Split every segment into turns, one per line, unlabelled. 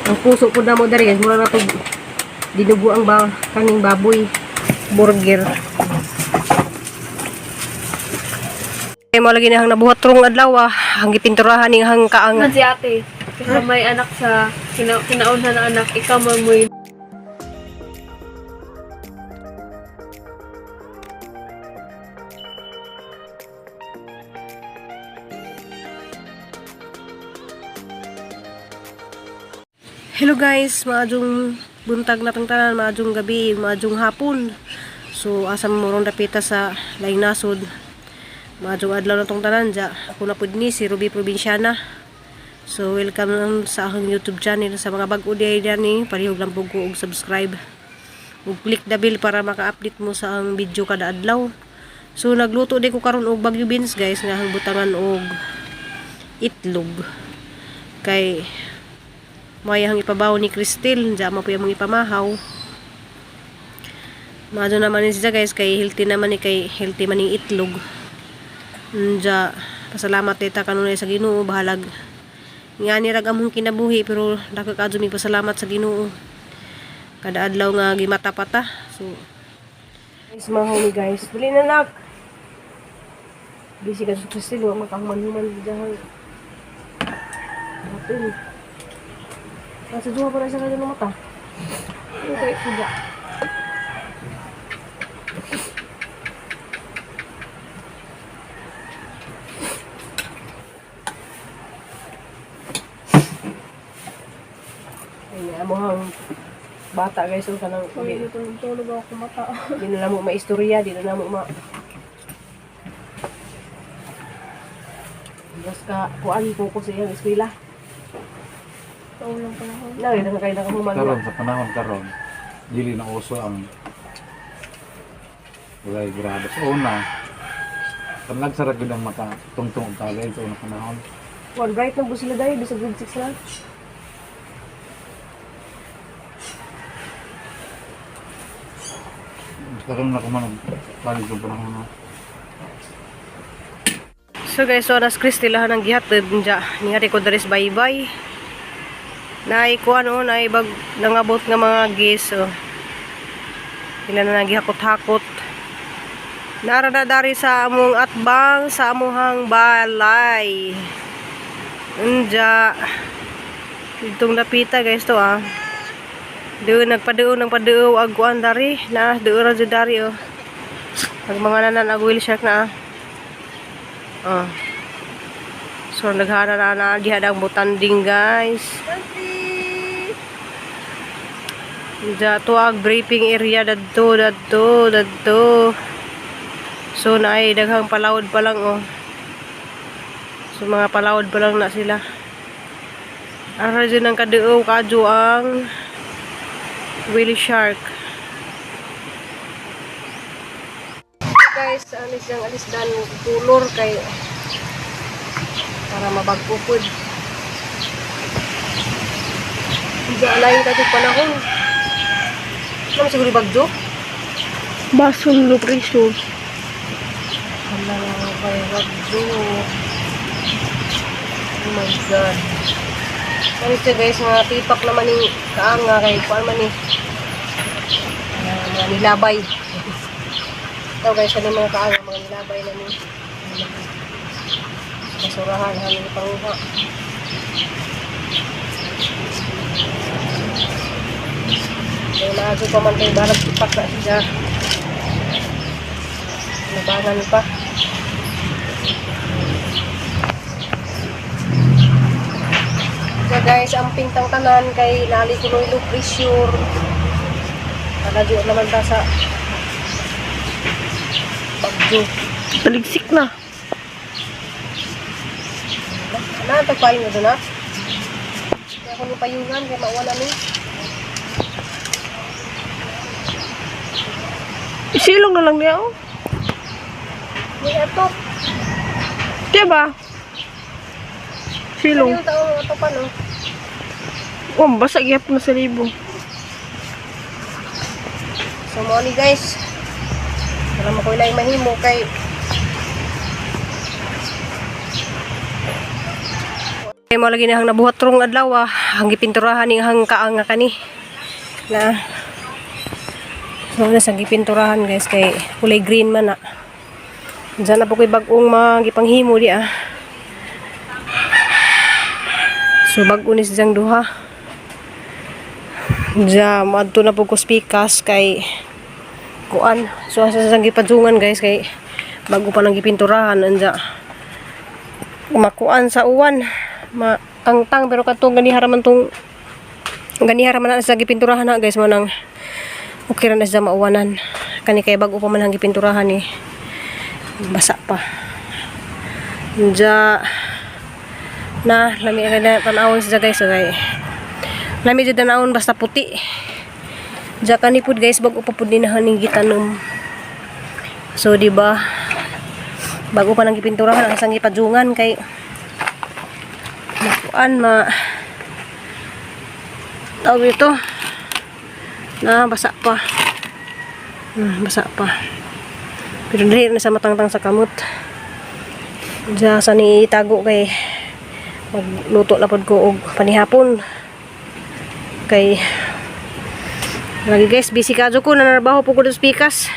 Ang puso po na mo dari guys, mura na ito dinugo ang kaning baboy burger. Kaya mo lagi na hang nabuhat rong adlaw ang gipinturahan ning hang kaang.
Si ate, kasi may anak sa kinaunhan na anak, ikaw mamoy.
Hello guys, maadjong buntag na tanan, maadjong gabi, maadjong hapon. So asam morong dapita sa laing nasod. Maadjong adlaw na tong tanan ja. Ako na pud ni si Ruby Provinciana. So welcome sa akong YouTube channel. Sa mga bag-o diyan ni, palihog lang po og subscribe. Ug click the bell para maka-update mo sa ang video kada adlaw. So nagluto di ko karon og bagyo beans guys nga butangan og itlog. Kay mayang ipabaw ni Cristel, diya mo po yung ipamahaw. Maado naman siya guys, kay healthy naman ni, kay healthy man yung itlog. Diya, pasalamat tita kanunay sa Ginoo, bahalag. Nga nirag among kinabuhi, pero nakakadumi pasalamat sa Ginoo. Kada adlaw nga gimata-pata. So, guys, mahaw ni guys. Bili na nak. Busy ka sa Cristel, huwag makahuman-human diyan. Atin. Nasa duha pa na siya kayo ng mata. Okay, suga. Ay, amuhang bata guys, so kanang
Tulog ako mata.
di na mo maistorya, di na mo Just ka, kuan po ko sa iyang eskwela.
Paulang panahon.
Lagi na kayo nakahuman.
Karon sa panahon karon, dili na uso ang walay grado. Sa una, panlag sa ragid ang mata tungtong talay sa unang panahon.
One bright na po sila dahil, bisa grade 6 lang.
Karon na kumanon, balik yung panahon.
So guys, so anas Cristilahan ang gihatid niya. Nihari ko daris bye-bye. Naikuan o, naibag nangabot nga mga gis o. Sila na nagihakot-hakot. Naradadari sa among atbang, sa amuhang balay. Anja. Itong napita guys to Doon nagpaduo ng paduo agkuan dari. Na, doon radyo dari o. Ang mga nanan ag wheelchair na So naghana na diha ang butanding guys. Dato ag briefing area dadto. So naay daghang palawod pa lang So mga palawod pa lang na sila. Ara dyan ang kaduo kadyo ang whale shark. Guys, alis yang alis dan tulor kay para mabagpupod. Hindi alayin ka pa na kung ano siguro bagjo?
Basong lubriso.
Wala na kay bagjo. Oh my god. Ano siya guys, mga tipak naman yung kaanga kay kuan man mga nilabay. Ito guys, ano mga kaanga, mga nilabay namin. Basurahan, hamin panguha. Kaya maaso pa man kayo balag tipak na siya. Nabangan pa. So guys, ang pintang tanan kay nali kunoy low pressure. Nalagyo naman ta sa bagyo.
Taligsik na.
Ano ito pa yun doon na? Kaya kung payungan, kaya mawala ni.
Isilong na lang niya
May ato.
Diba? Silong.
Yung taong ato pa no?
Basag yap na sa libo.
So mo ni guys. Para makulay mahimo kay Kay mo lagi na hang nabuhat rong adlaw ang gipinturahan ning hang kaang nga kani. Na so na sa gipinturahan guys kay kulay green man na. Diyan na po ko'y bagong magipanghimo di So bag-o ni siyang duha. Diyan maadto na po ko spikas kay kuan. So asa siyang gipadungan guys kay bago pa nang gipinturahan anja. Makuan sa uwan. Matangtang pero katong ganihara man na sa gipinturahan na guys mo nang okay ra na sa mauwanan. Kani kay bago pa man ang gipinturahan ni basa pa. Ja na lami na tanawon sa guys kay lami jud tanawon basta puti. Ja kani pud guys bago pa pud dinahan ning gitanom. So di ba bago pa nang gipinturahan ang sang gipadungan kay makuan tawag ito na basa pa. Basa pa. Pero dahil na sa matangtang sa kamot. Diyan sa ni itago kay magluto na pod ko og panihapon. Kay lagi guys busy kadyo ko nanarbaho po ko sa pikas.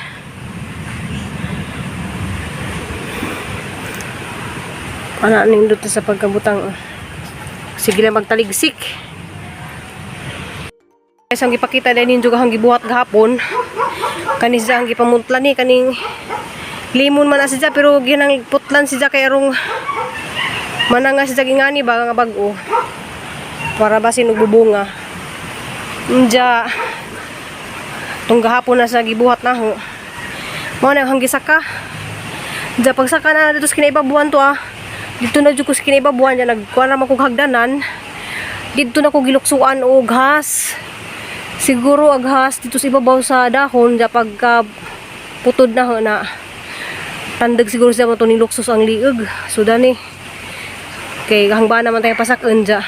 Ana nindot sa pagkabutang. Sige lang magtaligsik. Guys ang gipakita din ninyo hang gibuhat gahapon. Kani siya ang gipamuntlan ni kaning limon man na siya pero ginang putlan siya kay arong mananga siya gingani ba nga bag-o para basin og bubunga. Unja tong gahapon na sa gibuhat na ho. Mao na hang gisaka. Ja pagsaka na dito sa kinaibabuan to Dito na jud ko sa kinaibabuan ja nagkuan ra man kog hagdanan. Dito na ko giluksuan og has. Siguro aghas dito sa ibabaw sa dahon ja pagka putod na ho na tandag siguro siya mo to ni luksos ang liig. So dani kay hangba naman tayo pasakon ja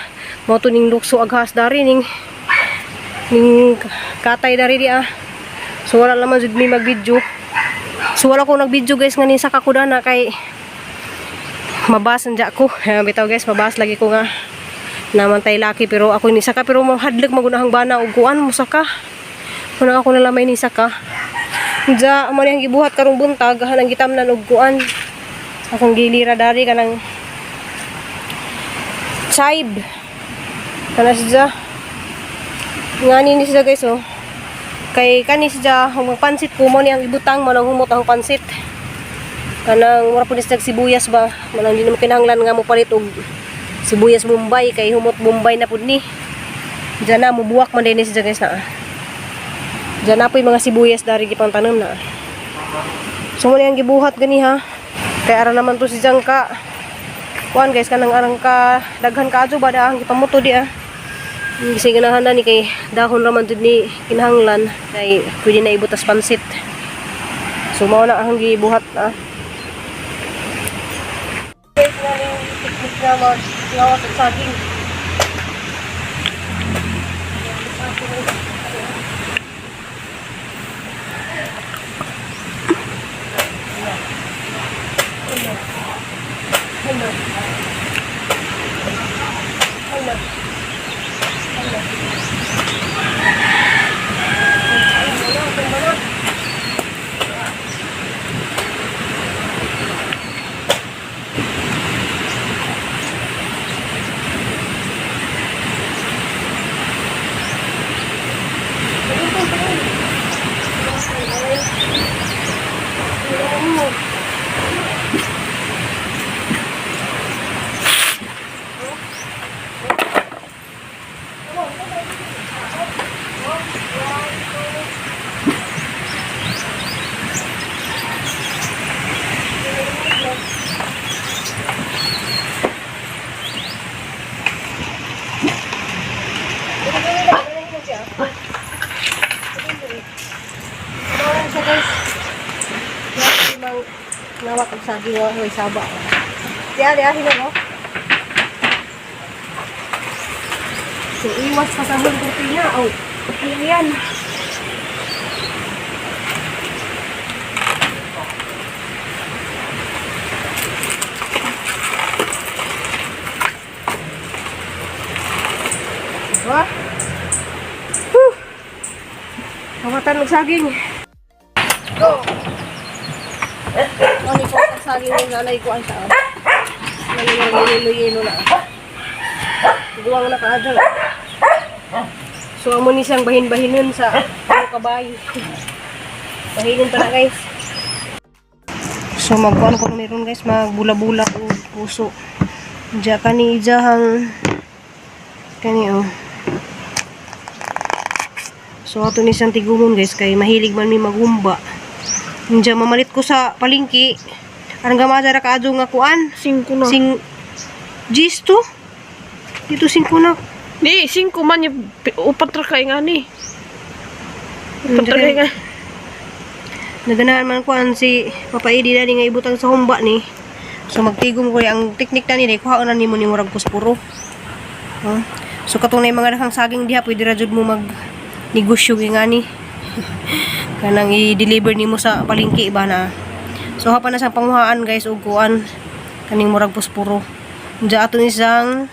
mo to ning lukso aghas dari ning katay dari di So wala naman jud mi mag-video. So wala ko nag-video guys nga ni saka ko dana kay mabas ja ko. Bitaw guys mabas lagi ko nga naman tay laki pero ako ni saka pero mahadlok magunahang bana og kuan mo saka kuna ako nalamay ni saka ja amo yang gibuhat karong buntag hanang gitamnan og kuan akong gilira dari kanang chive kana siya ngani ni siya guys kay kani siya ang pansit ko mo ni ang ibutang mo nang humot ang pansit kanang mura pud sa sibuyas ba manang di mo kinahanglan nga mo palit og sibuyas Bombay kay humot Bombay na pud ni. Diyan na mubuwak man din siya guys na. Diyan na po yung mga sibuyas dari gipang tanom na. So mo yang gibuhat gani Kay ara naman to si Jangka. Kuan guys kanang arang ka daghan kadto ba ang gipamuto di Kasi ganahan na ni kay dahon ra man jud ni kinahanglan kay pwede na ibutas pansit. So mao na ang gibuhat Guys, naling tiktik na ngawas at saging. Nawak ang saging way saba. Diya hinag So iwas pa sa hong kurtina. Ayan. Pagatan ng saging. Ano ko ang saging yung nanay ko ang saan. Nalililo-lilo na. Guwang na kaadyo. So, amo ni siyang bahin-bahinon sa kabay. Bahinon pa na guys. So, magkuhan ko meron guys, magbula-bula o puso. Diya kani ijahang kani oh. So ato ni siyang tigumon guys kay mahilig man mi maghumba. Diya mamalit ko sa palingki. Arang gamaja ra kaadto nga kuan.
5 na.
Gis to. Dito 5 na.
Di, 5 man yung upat ra kay nga ni. Upat ra kay nga.
Naganahan man kuan si Papa Edi dali nga ibutang sa humba ni. So magtigom ko ang teknik na ni kuha na nimo ni murag puspuro. So katong na mga daghang saging diha pwede ra jud mo mag negosyo nga ni. Kanang i-deliver nimo sa palengke ba na. So hapa na sa panguhaan guys og kuan kaning murag puspuro. Diya ato ni sang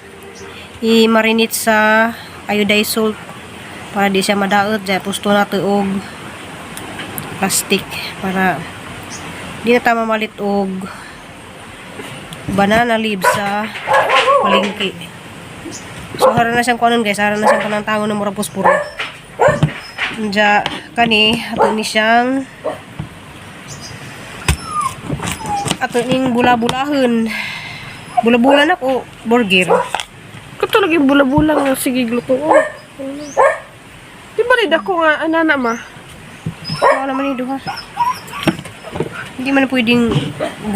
i-marinate sa iodized salt para di siya madaot. Diya pusto nato og plastic para di na ta mamalit og banana leaves sa palengke. So hara na siyang kuanon guys, hara na siyang panantangon ng murag puspuro. Diya kani ato ni siyang ato ning bula-bulahon. Bula-bula na ko burger.
Kato lagi bula-bula nga sige gluto. Di ba rin ako nga anana ma?
Wala naman ni duha. Hindi man pwedeng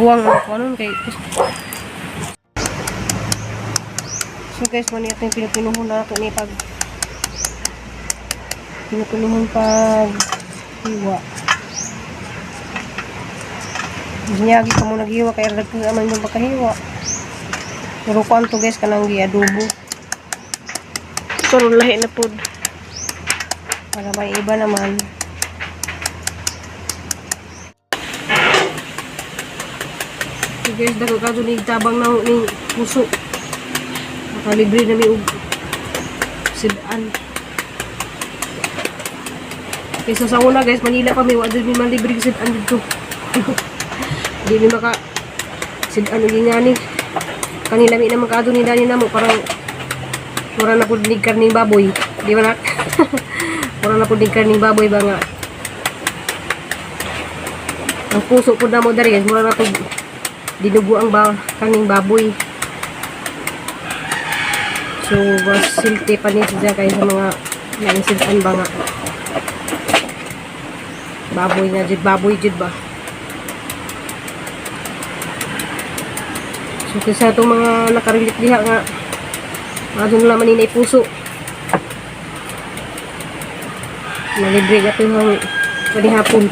guwang ako ano kay. So guys, mani ato yung pinupinuhon nato ni pag hiwa. Ginyagi ka mo naghiwa kaya nagkaman yung pagkahiwa. Pero kwanto guys kanang gi-adobo.
Pero lahi na pod.
Para may iba naman. So guys, dago ka doon tabang na ni puso. Nakalibre na may sidaan. Kaysa sa una guys, Manila pa may wadod may malibre sidaan dito. Hindi may maka sidaan lagi nga ni. Kanila may na magkado ni Dani na mo parang mura na po dinig karning baboy. Di ba nak? Mura na po dinig karning baboy ba nga. Ang puso po na mo dari guys, mura na po dinugo ang karning baboy. So, mas silti pa niya siya kayo sa mga nangisidan ba nga. Baboy jud ba. So, kaysa itong mga nakarilit diha nga doon naman ninay puso. Nalibre ka ito hang hapon.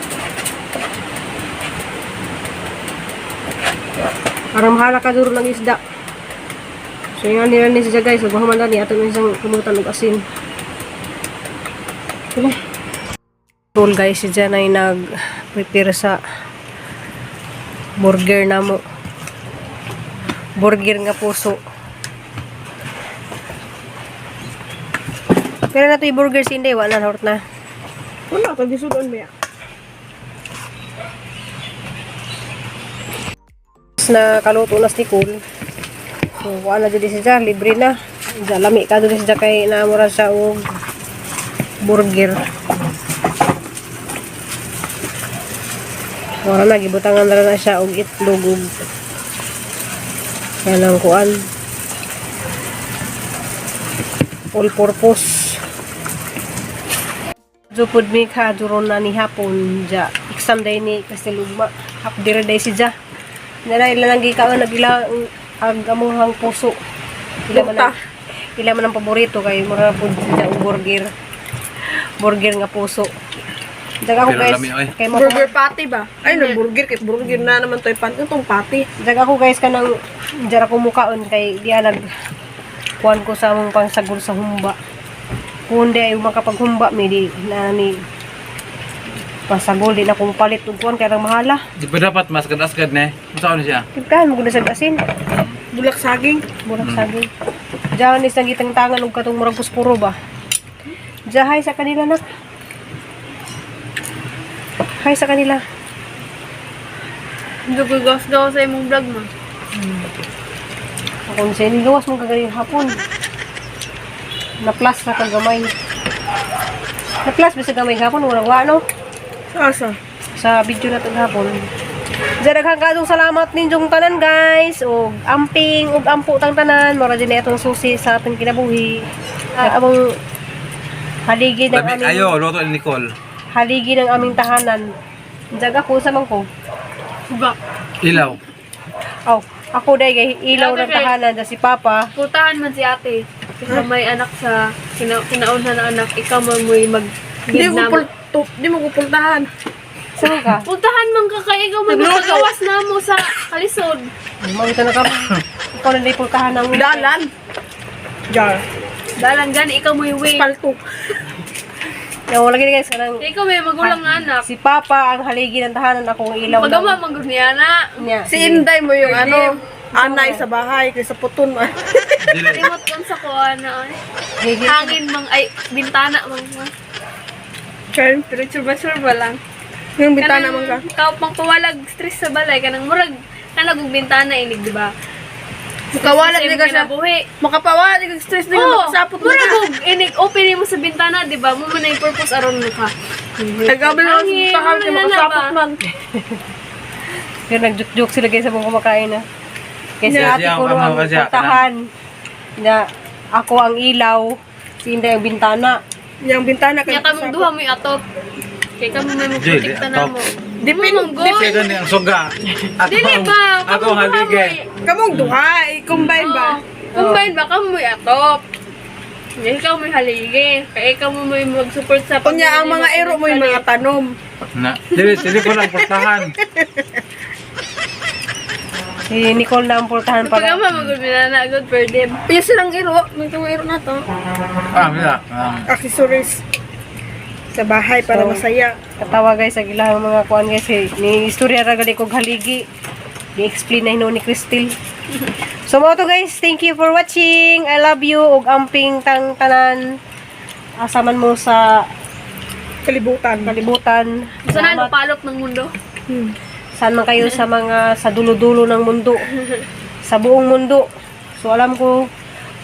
Para mahala ka duro ng isda. So, yung nila ni siya guys. Huwag mahaman ni ato ng isang kumutan ng asin. Sila. Roll guys, siya na yung nag-prepare sa burger na mo. Burger nga puso. Pero na ito yung burger sindi, wala na, hort na.
Wala, pag-isudan ba yan?
Na kaluto na stikul. So, wala dyan siya, libre na. Diyan, lami ka doon siya kay naamura siya og burger. Wala na, gibutangan na siya og itlog og yan ang kuan. All purpose. Jupod mi ka duron na ni hapon ja. Exam day ni Kastilugma. Half day day si ja. Nala ilang gikaon nagila ang amuhang puso. Ila man ang paborito kay mga pud ja burger. Burger nga puso. Daga ko guys, kay mo
Burger patty ba? Ay, no, burger. Kay burger na naman to pan. Itong patty.
daga ko guys kanang dira ko mukaon kay di alag kuan ko sa among pangsagol sa humba. Kundi ay makapaghumba mi di na ni pasagol di na kong palit og kuan kay mahala.
Di pa dapat mas kadas-kad ne. Unsa siya?
Kipkan mo gud sa asin.
Bulak saging.
Burak saging. Diyan is nang gitang tangan og katong murag puspuro ba. Jahay sa kanila nak. Hi sa kanila.
Hindi ko gawas-gawas sa imong vlog mo.
Ako sa inigawas mong kagaling hapon. Na-plus na kagamay. Na-plus ba sa gamay hapon? Walang wano.
Asa?
Sa video na ito hapon. Daghang kadong salamat ninyong tanan guys. O amping, o ampo tang tanan. Mara din na itong susi sa ating kinabuhi. Among haligi ng aming...
Ayo, luto ni Nicole.
Haligi ng aming tahanan. Jaga ko sa mangko.
Ba?
Ilaw.
Oh, ako dahil kay ilaw ng
Okay.
tahanan na si Papa.
Putahan man si ate. Kasi may anak sa kinaunhan na anak, ikaw man mo'y
Di mo ko pultahan.
Saan ka?
Puntahan man ka kay ikaw man magagawas na mo sa kalisod.
Mamita na kami. Ikaw na naipultahan ng
Dalan. Jar.
Dalan gani ikaw mo'y way.
Palto.
Yung wala gini guys, kanang
Ikaw may magulang nga anak.
si Papa ang haligi ng tahanan, ako ang ilaw
Magawa
ng...
man gud niya na.
Niya.
Si Inday mo yung ano, anay sa bahay, kaysa puton.
Limot kon sa ko ana.
Gigi.
Hangin mang ay bintana mang.
Charm.
Pero sure ba lang.
Yung bintana mo ka.
Ikaw pang pawalag stress sa balay kanang murag kanang og bintana inig di ba?
Makawalat di ka siya.
Buhi.
Makapawalat di ka stress di ka
Oh,
makasapot mo
murag
ka.
og inig open mo sa bintana di ba? Mo man na yung purpose aron mo ka.
Nagabal mo
Hangin,
sa takal
wala
ka
na
makasapot
ba?
man.
Kaya nag-joke sila guys habang kumakain na. Kasi
Yeah,
ate
siya,
ko
ang
ang
ano, siya,
puntahan. Na ako ang ilaw, si Inday ang bintana.
Yung bintana ka
Nya kamong duha mo atop. Kay kamo may mo
Jay,
protekta
atop.
na mo.
Dipin,
Kasi gani ang suga. Ako
Dili
ang-
ba?
Ako ang haligay.
Kamong duha, i-combine ba?
Combine ba kamo may atop? Nya ikaw may haligi. Kay ikaw mo may mag-support sa
Kunya ang mga ero mo yung mga tanom.
Na, dili ko lang portahan.
Si Nicole na ang puntahan
Pag
para.
ama magumina na good for them.
Kaya silang ero, may itong ero na to.
Mila.
Accessories. Sa bahay para
So,
masaya.
Katawa guys, ang ilang mga kuan guys. Ni istorya ra gali kog haligi. Di-explain na hino ni Crystal. So mo to guys, thank you for watching. I love you ug amping tang tanan. Asaman mo sa
Kalibutan.
kalibutan.
Sana napalok ng mundo.
Saan man kayo sa mga sa dulo-dulo ng mundo. Sa buong mundo. So alam ko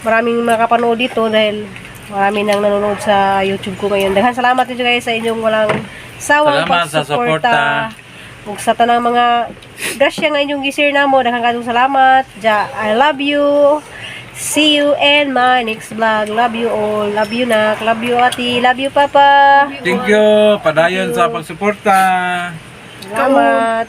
maraming makapanood dito dahil marami nang nanonood sa YouTube ko ngayon. Daghang salamat din guys sa inyong walang sawang
Salamat sa
pagsuporta.
suporta.
Ug sa tanang mga grasya nga inyong gi-share namo, daghang kadong salamat. Ja, I love you. See you in my next vlog. Love you all. Love you nak. Love you ati. Love you papa.
Thank you. Padayon sa pagsuporta.
Salamat.